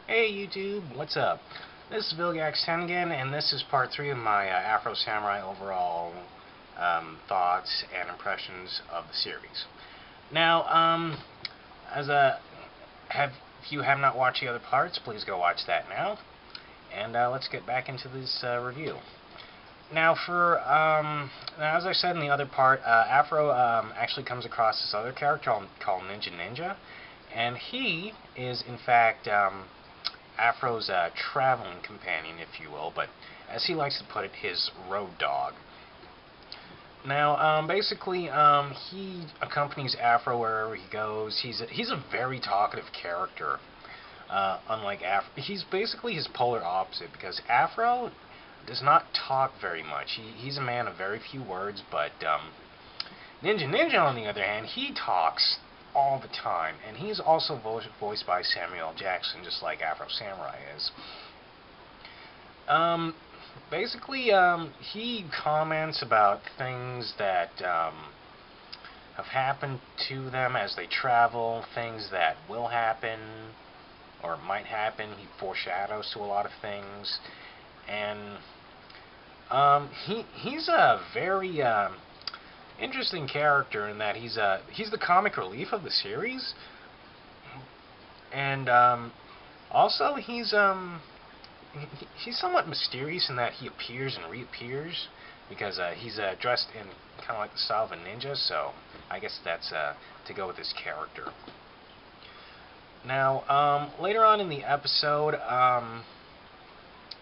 Hey YouTube, what's up? This is Vilgax10 again, and this is part 3 of my Afro Samurai overall thoughts and impressions of the series. Now, if you have not watched the other parts, please go watch that now. And let's get back into this review. Now, as I said in the other part, Afro actually comes across this other character called Ninja, and he is in fact Afro's traveling companion, if you will, but as he likes to put it, his road dog. Now, basically, he accompanies Afro wherever he goes. He's a very talkative character. Unlike Afro, he's basically his polar opposite, because Afro does not talk very much. He's a man of very few words, but Ninja, on the other hand, he talks all the time, and he's also voiced by Samuel L. Jackson, just like Afro Samurai is. Basically, he comments about things that have happened to them as they travel, things that will happen or might happen. He foreshadows to a lot of things, and he's a very interesting character in that he's the comic relief of the series, and also he's somewhat mysterious in that he appears and reappears, because he's dressed in kind of like the style of a ninja, so I guess that's to go with his character. Now, later on in the episode,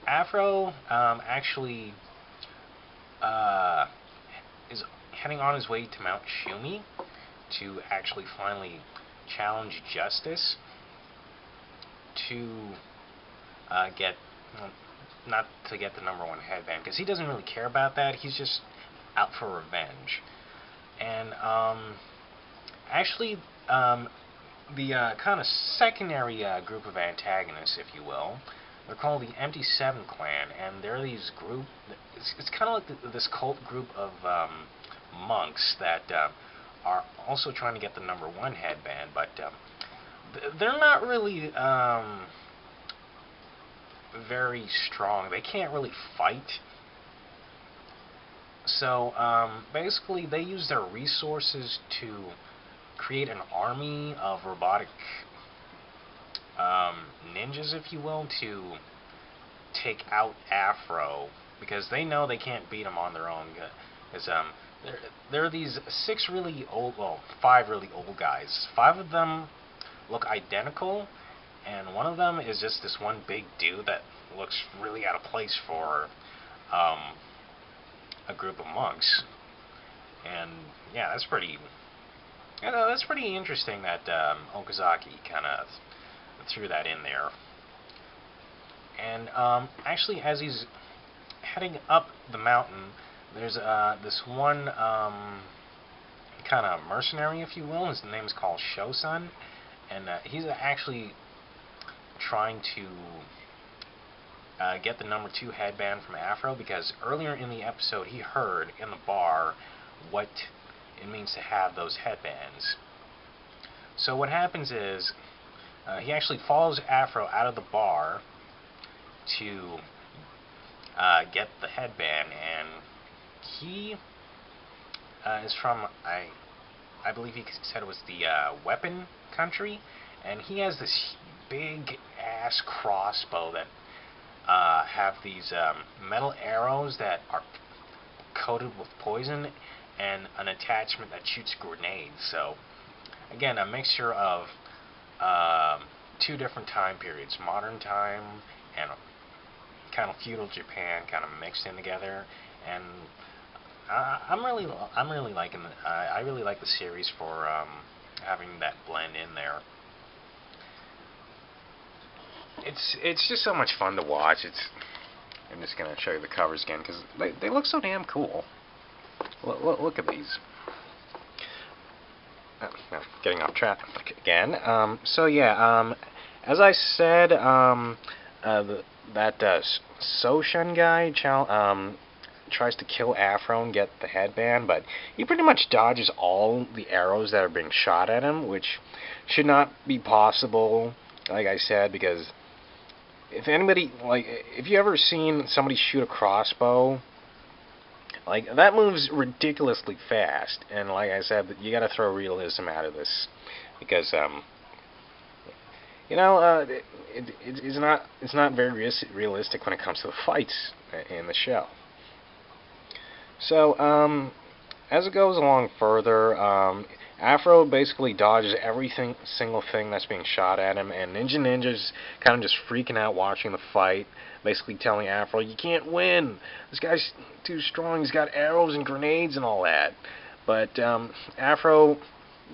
Afro actually is heading on his way to Mount Shumi to actually finally challenge Justice to get, well, not to get the #1 headband, because he doesn't really care about that. He's just out for revenge. And actually, the kind of secondary group of antagonists, if you will, they're called the Empty Seven Clan, and they're these group. It's kind of like this cult group of monks that are also trying to get the #1 headband, but they're not really very strong. They can't really fight. So basically, they use their resources to create an army of robotic ninjas, if you will, to take out Afro, because they know they can't beat him on their own. Because there are these five really old guys. 5 of them look identical, and one of them is just this one big dude that looks really out of place for a group of monks. And yeah, that's pretty interesting that Okazaki kind of threw that in there. And actually, as he's heading up the mountain, there's this one kind of mercenary, if you will. His name is called Shosun, and he's actually trying to get the #2 headband from Afro, because earlier in the episode he heard in the bar what it means to have those headbands. So what happens is he actually follows Afro out of the bar to get the headband, and he is from, I believe he said it was the weapon country, and he has this big ass crossbow that have these metal arrows that are coated with poison, and an attachment that shoots grenades. So again, a mixture of 2 different time periods, modern time and kind of feudal Japan, kind of mixed in together. And I'm really liking it. I really like the series for having that blend in there. It's just so much fun to watch. I'm just gonna show you the covers again, because they look so damn cool. Look at these. No, getting off track again. So yeah, as I said, that Soshin guy tries to kill Afro and get the headband, but he pretty much dodges all the arrows that are being shot at him, which should not be possible, like I said, because if anybody, like, if you ever seen somebody shoot a crossbow, like, that moves ridiculously fast, and like I said, you gotta throw realism out of this, because, it's not very realistic when it comes to the fights in the show. So, as it goes along further, Afro basically dodges single thing that's being shot at him, and Ninja's kind of just freaking out watching the fight, basically telling Afro, "You can't win. This guy's too strong. He's got arrows and grenades and all that." But Afro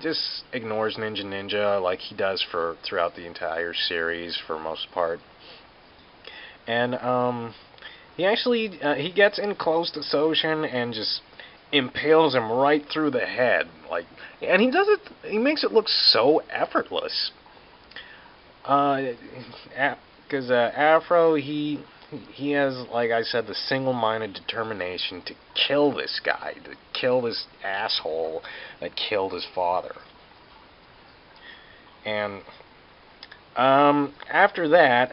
just ignores Ninja like he does throughout the entire series for most part, and he gets in close to Soshin and just impales him right through the head, and he makes it look so effortless. Because Afro, he has, like I said, the single-minded determination to kill this guy, to kill this asshole that killed his father. And after that,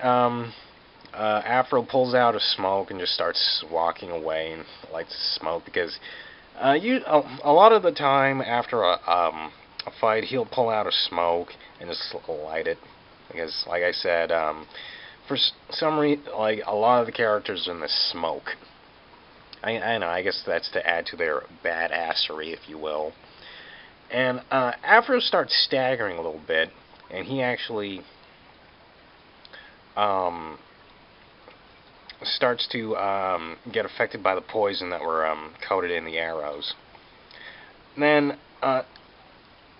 Afro pulls out a smoke and just starts walking away and likes to smoke because a lot of the time after a fight, he'll pull out a smoke and just light it because, like I said, for some reason, like, a lot of the characters in this smoke. I know, I guess that's to add to their badassery, if you will. And Afro starts staggering a little bit, and he actually starts to get affected by the poison that were coated in the arrows. And then,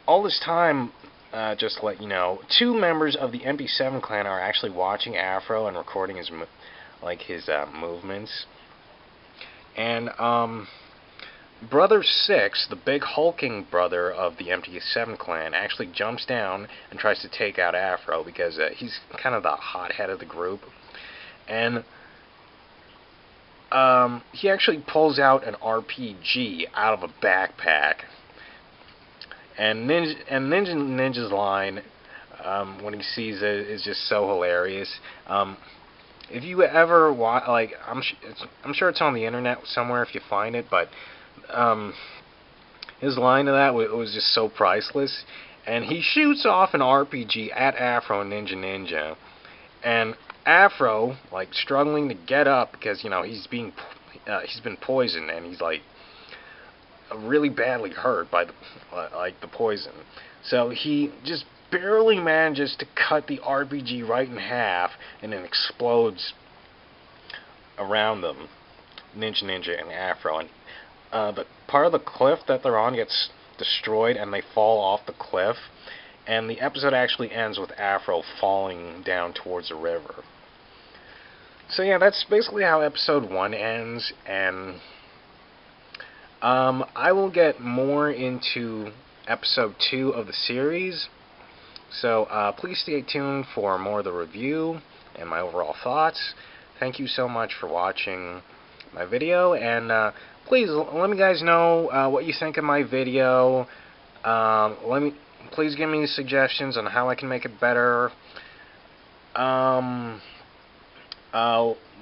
all this time, just to let you know, 2 members of the MP7 clan are actually watching Afro and recording his movements. And Brother 6, the big hulking brother of the MP7 clan, actually jumps down and tries to take out Afro because he's kind of the hothead of the group. And he actually pulls out an RPG out of a backpack. And Ninja's line, when he sees it, is just so hilarious. If you ever watch, like, I'm sure it's on the internet somewhere if you find it, but his line to that was just so priceless. And he shoots off an RPG at Afro and Ninja, and Afro, like, struggling to get up because, he's been poisoned and he's like really badly hurt by the poison. So he just barely manages to cut the RPG right in half, and it explodes around them, Ninja and Afro. And the part of the cliff that they're on gets destroyed, and they fall off the cliff. And the episode actually ends with Afro falling down towards a river. So yeah, that's basically how episode 1 ends, and I will get more into episode 2 of the series, so please stay tuned for more of the review and my overall thoughts. Thank you so much for watching my video, and please let me guys know what you think of my video. Please give me suggestions on how I can make it better.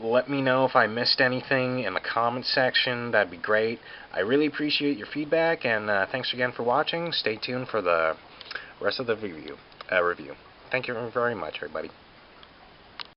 Let me know if I missed anything in the comments section. That'd be great. I really appreciate your feedback, and thanks again for watching. Stay tuned for the rest of the review. Thank you very much, everybody.